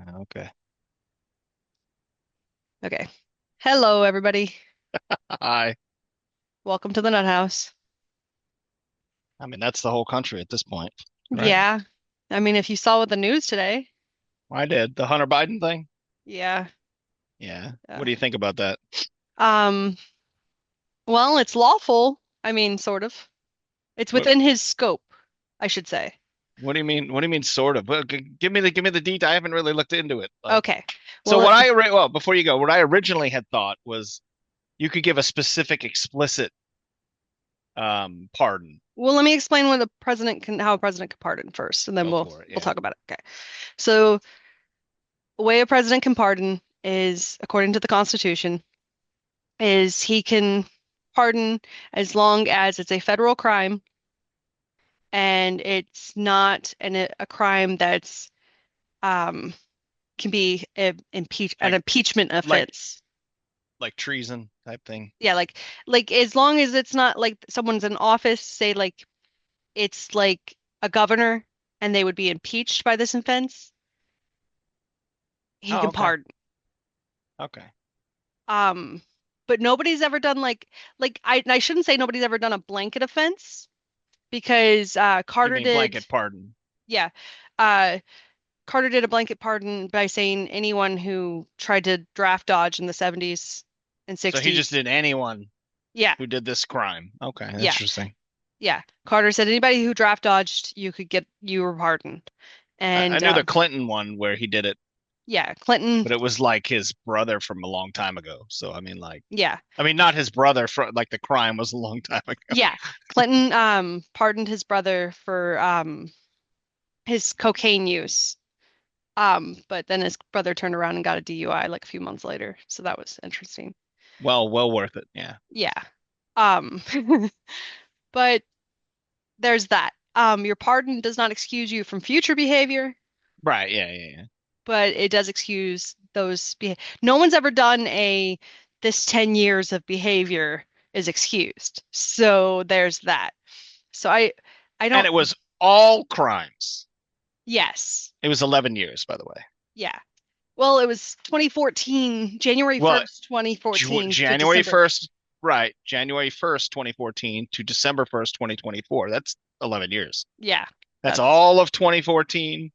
Okay. Okay. Hello, everybody. I Welcome to the Nuthouse. I mean that's the whole country at this point, right? Yeah. I mean, if you saw what the news today, I did. The Hunter Biden thing? yeah. Yeah. What Uh, do you think about that? um, well, it's lawful. I mean, sort of. It's What within his scope, I should say. what do you mean? What do you mean sort of? Well, give me the detail. I haven't really looked into it. Like Okay. so Well, what well, before you go, what I originally had thought was you could give a specific explicit pardon. let me explain how a president can pardon first, and then Go we'll for it. we'll Yeah. talk about it. Okay. So, the way a president can pardon is, according to the Constitution, is he can pardon as long as it's a federal crime and it's not a crime that's um can be an Like impeachment like offense. like treason type thing. Yeah, like as long as it's not like someone's in office, say like it's like a governor and they would be impeached by this offense, he Oh, can okay. pardon. Okay. Um, but nobody's ever done I shouldn't say nobody's ever done a blanket offense because You Carter mean did. blanket pardon. Yeah. Uh Carter did a blanket pardon by saying anyone who tried to draft dodge in the 70s and So he just 60s. did anyone Yeah, who did this crime. Okay, yeah, interesting. yeah. Carter said anybody who draft dodged, you were pardoned. I And knew the Clinton one where he did it, yeah, Clinton, but it was like his brother from a long time ago. So I mean, like, yeah, I mean, not his brother from like the crime was a long time ago. yeah. Clinton pardoned his brother for his cocaine use. But then his brother turned around and got a DUI like a few months later. So that was interesting. Well worth it. Yeah. Yeah. Um, but there's that. Your pardon does not excuse you from future behavior, Right. Yeah. Yeah. Yeah. but it does excuse those no one's ever done a this 10 years of behavior is excused. So there's that. So I And don't it was all crimes. yes. It was 11 years, by the way. Yeah. Well, it was 2014, January Well, 1st, 2014 to January December. 1st, right? January 1st, 2014 to December 1st, 2024. That's 11 years. Yeah. That's That's all of 2014 and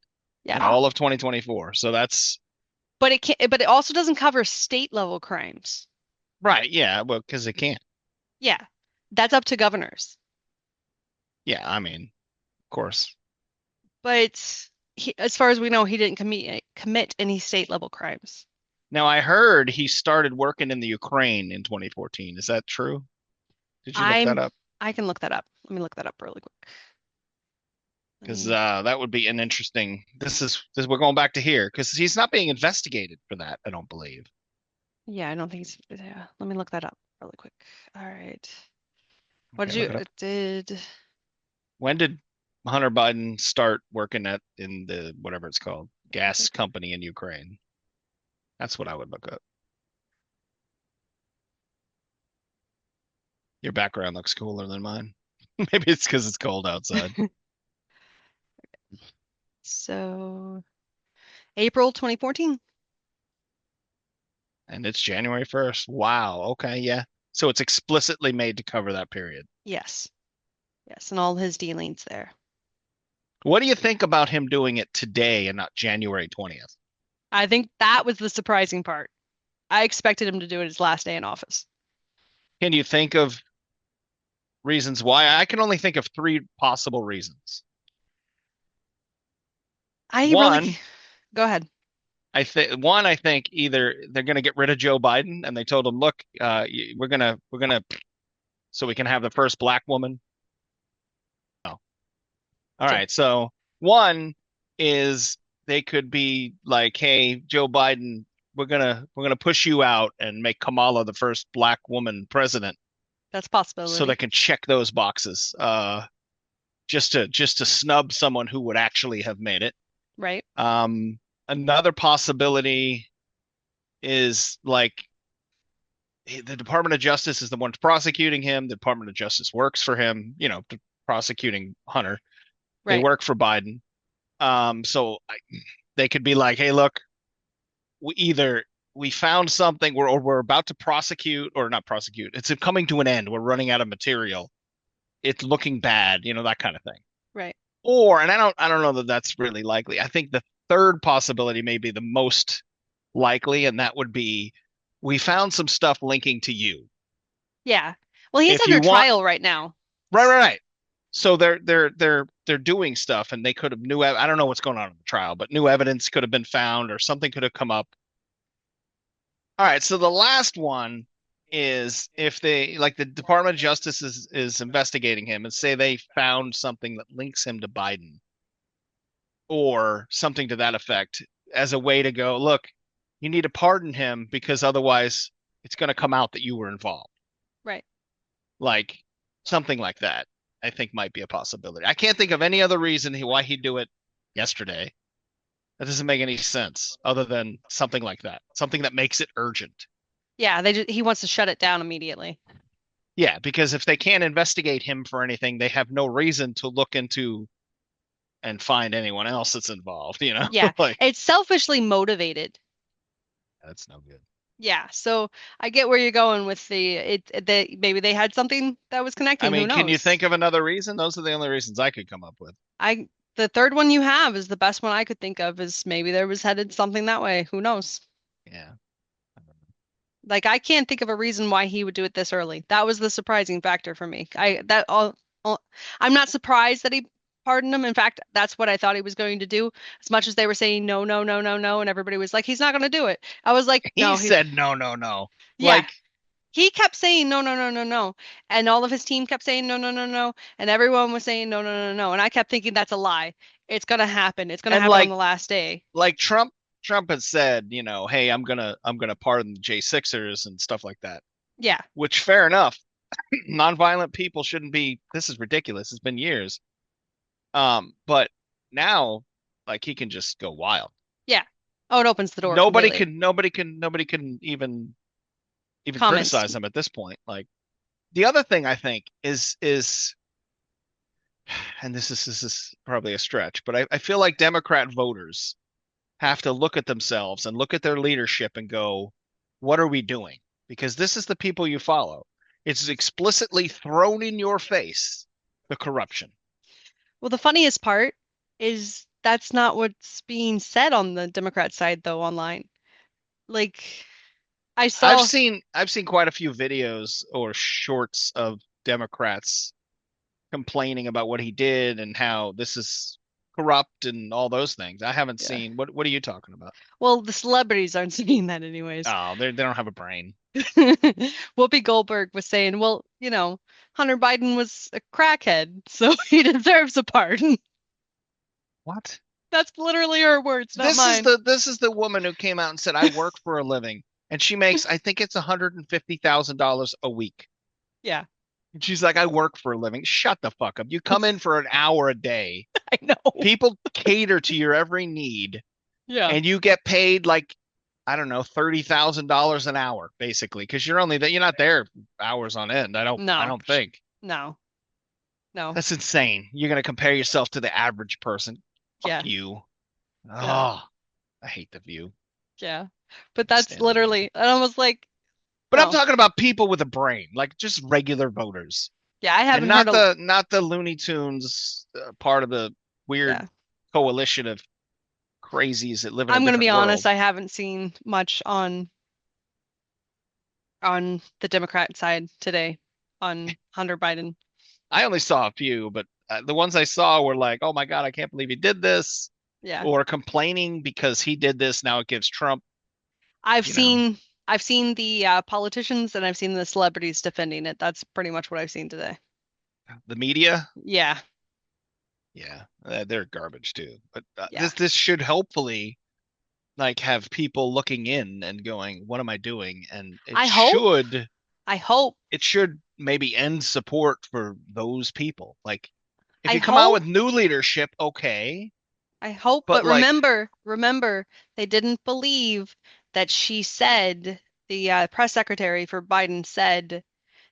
yeah. all of 2024. So that's But it also doesn't cover state level crimes. right. Yeah. Well, because it can't. Yeah. That's up to governors. Yeah. I mean, of course. But as far as we know, he didn't commit any state level crimes. Now, I heard he started working in the Ukraine in 2014. Is that true? Did you look that I'm up? I can look that up. Let me look that up really quick. Let Because me that would be an interesting. This we're going back to here because he's not being investigated for that. I don't believe. Yeah, I don't think he's yeah. Let me look that up really quick. All right. What did Okay, you look it up. it did When did Hunter Biden start working at in the whatever it's called gas company in Ukraine? That's what I would look up. Your background looks cooler than mine. Maybe it's because it's cold outside. so April 2014. And it's January 1st. Wow. Okay. Yeah. So it's explicitly made to cover that period. Yes. Yes, and all his dealings there. What do you think about him doing it today and not January 20th? I think that was the surprising part. I expected him to do it his last day in office. Can you think of reasons why? I can only think of three possible reasons. I really One, go ahead. I think either they're going to get rid of Joe Biden and they told him, look, we're gonna so we can have the first black woman. Oh, all J- right. So one is they could be like, hey, Joe Biden, we're gonna push you out and make Kamala the first black woman president, That's a so they possibility, can check those boxes. Just to snub someone who would actually have made it. right? Another possibility is like the Department of Justice is the one prosecuting him. The Department of Justice works for him, prosecuting Hunter. They Right. work for Biden. So they could be like, hey, look, either we found something, or we're about to prosecute, or not prosecute. It's coming to an end. We're running out of material. It's looking bad, that kind of thing. Right. Or, and I don't know that that's really likely. I think the third possibility may be the most likely, and that would be we found some stuff linking to you. Yeah. Well, he's If under you want, trial right now. right, right, right. So they're doing stuff, and they could have I don't know what's going on in the trial, but new evidence could have been found, or something could have come up. All right, so the last one is if they, like, the Department of Justice is investigating him, and say they found something that links him to Biden or something to that effect, as a way to go, look, you need to pardon him because otherwise it's going to come out that you were involved. Right. Like, something like that, I think might be a possibility. I can't think of any other reason why he'd do it yesterday. That doesn't make any sense other than something like that, something that makes it urgent. Yeah, he wants to shut it down immediately. Yeah, because if they can't investigate him for anything, they have no reason to look into and find anyone else that's involved. Yeah, Like, it's selfishly motivated. that's no good. Yeah, so I get where you're going with that maybe they had something that was I connecting, who mean, can you knows? think of another reason? Those are the only reasons I could come up with. I the third one you have is the best one I could think of is maybe there was headed something that way. Who knows? Yeah. Like I can't think of a reason why he would do it this early. That was the surprising factor for me. All I'm not surprised that he pardoned him. In fact, that's what I thought he was going to do. As much as they were saying no, no, no, no, no, and everybody was like, he's not going to do it. I was like, He no, he, said no, no, no. yeah. Like, He kept saying no, no, no, no, no, and all of his team kept saying no, no, no, no, and everyone was saying no, no, no, no, and I kept thinking that's a lie. It's gonna happen. It's gonna and happen on like the last day. like Trump has said, hey, I'm gonna pardon the J6ers and stuff like that. Yeah, Which, fair enough. Nonviolent people shouldn't be. This is ridiculous. It's been years. But now, like, he can just go wild. yeah. Oh, it opens the door Nobody completely. can nobody can even Comments. criticize him at this point. Like, the other thing I think is, and this is probably a stretch, but I feel like Democrat voters have to look at themselves and look at their leadership and go, what are we doing? Because this is the people you follow. It's explicitly thrown in your face, the corruption. Well, the funniest part is that's not what's being said on the Democrat side, though, online. Like, I I've saw, seen I've seen quite a few videos or shorts of Democrats complaining about what he did and how this is corrupt and all those things. I haven't yeah. seen what are you talking about? Well, the celebrities aren't saying that anyways. Oh, they don't have a brain. Whoopi Goldberg was saying, well, Hunter Biden was a crackhead, so he deserves a pardon. What? That's literally her words, not This is mine. the woman who came out and said, I work for a living, and she makes, I think it's $150,000 a week. Yeah, And she's like, I work for a living. Shut the fuck up. You come in for an hour a day. I know. People cater to your every need, Yeah. and you get paid, like, I don't know, $30,000 an hour, basically, because you're not there hours on end. I No, don't think. no, no. That's insane. You're gonna compare yourself to the average person. Fuck Yeah, you. yeah, Oh, I hate The View. yeah. But Can't that's stand The View. literally, and I was like, But I'm no. talking about people with a brain, like just regular voters, Yeah, I and haven't heard not a, the Looney Tunes, part of the weird yeah. coalition of crazies that live in a I'm gonna be different honest, world. I haven't seen much on the Democrat side today on Hunter Biden. I only saw a few, but the ones I saw were like, "Oh my God, I can't believe he did this," Yeah. or complaining because he did this. Now it gives Trump, I've you know, seen I've seen the politicians and I've seen the celebrities defending it. That's pretty much what I've seen today. the media. Yeah, Yeah, they're garbage too. But yeah. this should hopefully, like, have people looking in and going, "What am I doing?" And I hope, I hope, it should maybe end support for those people. Like, if I you come out hope, with new leadership, okay, I hope, but but like, remember, they didn't believe that she said the press secretary for Biden said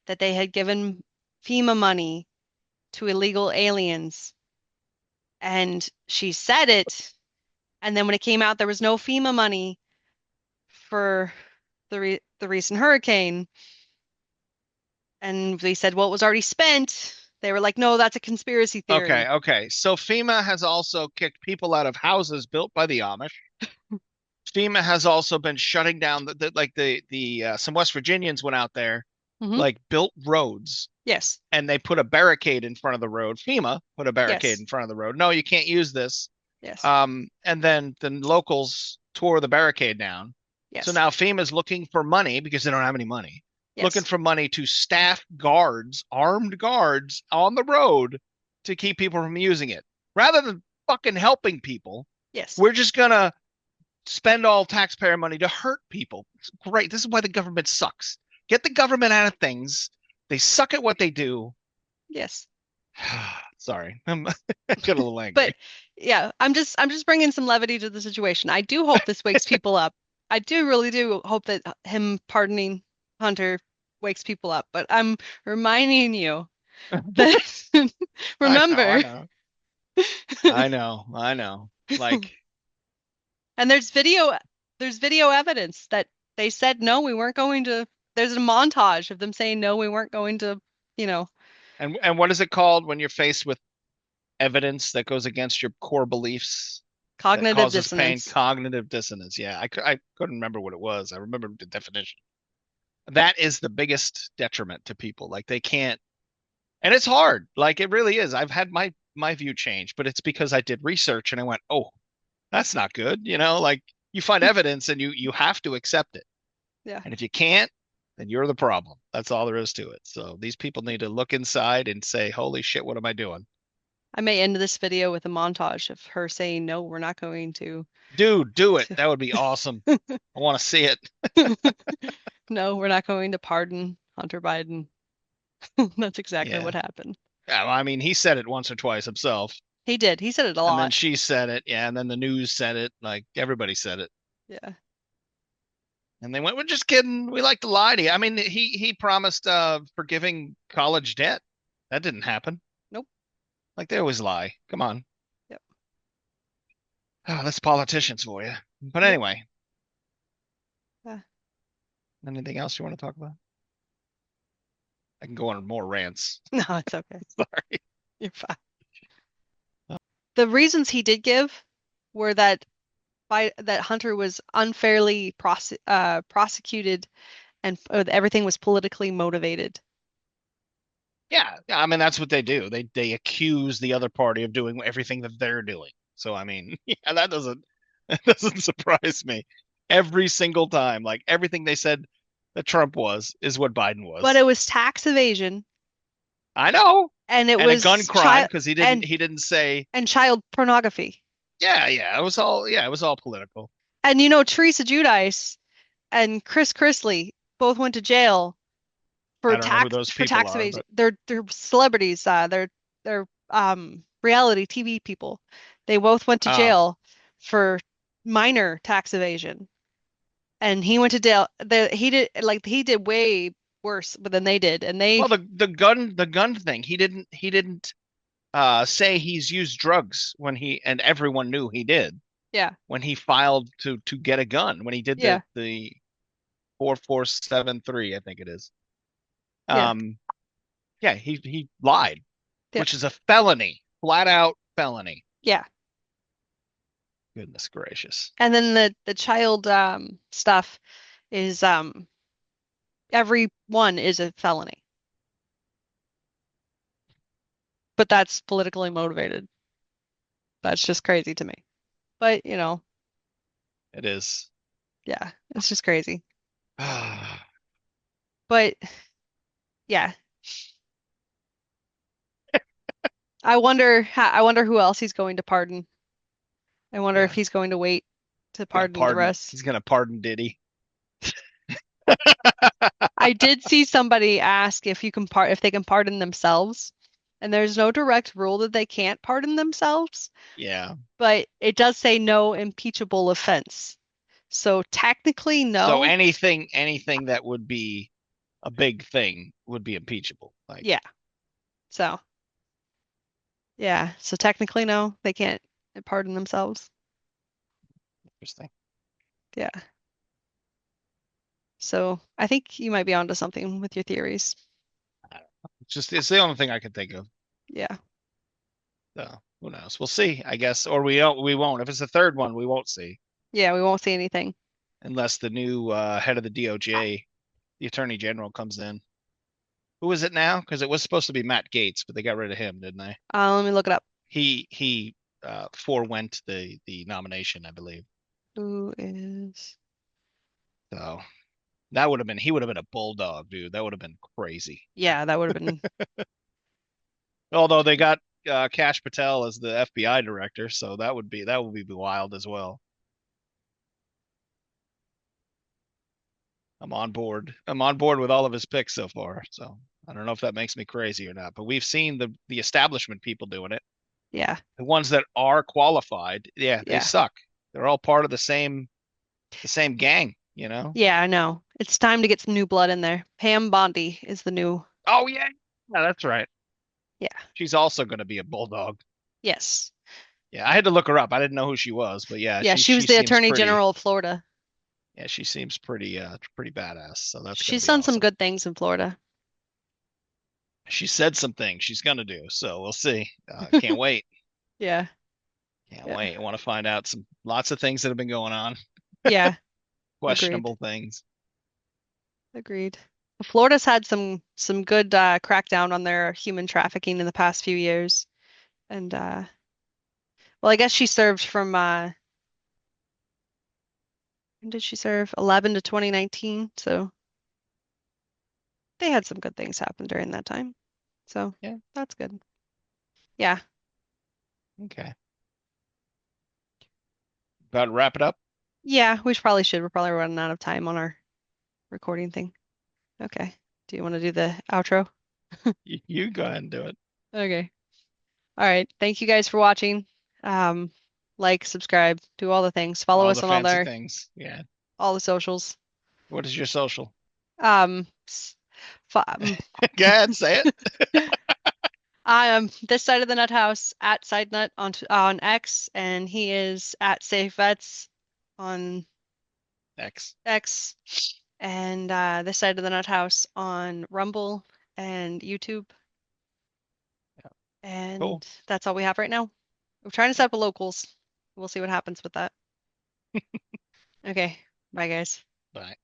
that they had given FEMA money to illegal aliens, and she said it, and then when it came out there was no FEMA money, for the recent hurricane, and we said, well, it was already spent. They were like, no, that's a conspiracy Okay, theory. okay. So FEMA has also kicked people out of houses built by the Amish. FEMA has also been shutting down the some West Virginians went out there, Hmm. like built roads Yes. and they put a barricade in front of the road. FEMA put a barricade Yes. in front of the road. No, you can't use this. Yes. And then the locals tore the barricade down. So Yes. now FEMA's looking for money because they don't have any money, looking Yes. for money to staff guards, armed guards on the road to keep people from using it. Rather than fucking helping people, Yes. we're just gonna spend all taxpayer money to hurt people. It's great. This is why the government sucks. Get the government out of things. They suck at what they do. Yes. Sorry, I get a little But angry. yeah, I'm just bringing some levity to the situation. I do hope this wakes people up. I do really do hope that him pardoning Hunter wakes people up. But I'm reminding you that I know, I remember, know, I know, I know. Like, and there's video evidence that they said no, we weren't going to. There's a montage of them saying no, we weren't going to, you know, and what is it called when you're faced with evidence that goes against your core beliefs that cognitive causes pain? dissonance. Cognitive dissonance. Yeah, I couldn't remember what it was. I remember the definition. That is the biggest detriment to people. Like they can't, and it's hard. Like it really is. I've had my view change, but it's because I did research and I went, oh, that's not good. Like you find evidence and you have to accept it. Yeah. And if you can't, then you're the problem. That's all there is to it. So these people need to look inside and say, holy shit, what am I doing? I may end this video with a montage of her saying, no, we're not going Dude, do it. to, That would be awesome. I want to see it. no, we're not going to pardon Hunter Biden. That's exactly Yeah. what happened. Yeah, well, I mean, he said it once or twice himself. He did. He said it a And then lot. she said it. Yeah. And then the news said it. Like everybody said it. Yeah. And they went, we're just kidding. We like to lie to you. I mean, he promised forgiving college debt. That didn't happen. Nope. Like they always lie. Come on. Yep. Oh, that's politicians for you. But Yep. anyway, Yeah. anything else you want to talk about? I can go on more rants. No, it's okay. Sorry. You're fine. The reasons he did give were that Hunter was unfairly prosecuted and everything was politically motivated. Yeah, I mean that's what they do. They accuse the other party of doing everything that they're doing. So I mean, yeah, that doesn't surprise me. Every single time, like everything they said that Trump was is what Biden But was. it was tax evasion I know. and it And a gun was crime child because and he didn't say and child pornography. it was all political. And Teresa Giudice and Chris Chrisley both went to jail I don't know who those for people tax are, evasion. but They're celebrities. They're reality TV people. They both went to oh, jail for minor tax evasion, and he went to jail. He did way worse than they did, and they well the gun thing, he didn't say he's used drugs when he and everyone knew he did yeah, when he filed to get a gun when he did yeah, the 4473 I think it is. yeah, Um yeah, he lied, yeah, which is a felony, flat out felony. yeah. Goodness gracious. And then the child stuff is every one is a felony, but that's politically motivated. That's just crazy to me. But It is. yeah, it's just crazy. But yeah, I wonder who else he's going to pardon. I wonder if Yeah, he's going to wait to gonna pardon the pardon rest. he's gonna pardon Diddy. I did see somebody ask if they can pardon themselves, and there's no direct rule that they can't pardon themselves, Yeah. but it does say no impeachable offense. So technically, So no. anything that would be a big thing would be impeachable. Like Yeah. So yeah. So technically, no, they can't pardon themselves. interesting. Yeah. So I think you might be onto something with your theories. It's the only thing I can think of. Yeah. So who knows? We'll see, I guess, or we won't. If it's the third one, we won't see Yeah, we won't see anything. unless the new head of the DOJ, the Attorney General, comes in. Who is it now? Because it was supposed to be Matt Gaetz, but they got rid of him, didn't they? Let me look it up. He forewent the nomination, I believe. Who is? So that would have been he would have been a bulldog, dude. That would have been crazy. Yeah, that would have been. Although they got Kash Patel as the FBI director, so that would be wild as well. I'm on board. I'm on board with all of his picks so far. So I don't know if that makes me crazy or not, but we've seen the establishment people doing it. Yeah. The ones that are qualified, yeah, they Yeah. suck. They're all part of the same gang, you know? Yeah, I know. It's time to get some new blood in there. Pam Bondi is the new. Oh yeah. Yeah, that's right. Yeah. She's also going to be a bulldog. Yes. Yeah, I had to look her up. I didn't know who she was, but yeah, Yeah, she was she the seems Attorney pretty General of Florida. yeah, she seems pretty badass. So that's going to She's be done some awesome. good things in Florida. She said some things she's going to do, so we'll see. Can't wait. Yeah. Can't Yeah. wait. I want to find out some lots of things that have been going on, Yeah. Agreed. questionable things. Agreed. Florida's had some good crackdown on their human trafficking in the past few years. And well, I guess she served from when did she serve? 11 to 2019. So they had some good things happen during that time. So Yeah. that's good. Yeah. Okay. About to wrap it up. Yeah, we should probably should. We're probably running out of time on our recording thing. Okay. Do you want to do the outro? You go ahead and do it. Okay. All right. Thank you guys for watching. Um, like, subscribe, do all the things. Follow All us the on all fancy their things. Yeah. all the socials. What is your social? Um, s- um, Go ahead, say it. I am this side of the Nut House at SideNut on X, and he is at Safe Vets on X. X, and this side of the Nut House on Rumble and YouTube. Cool. And that's all we have right now. We're trying to set up a locals. We'll see what happens with that. Okay. Bye, guys. Bye.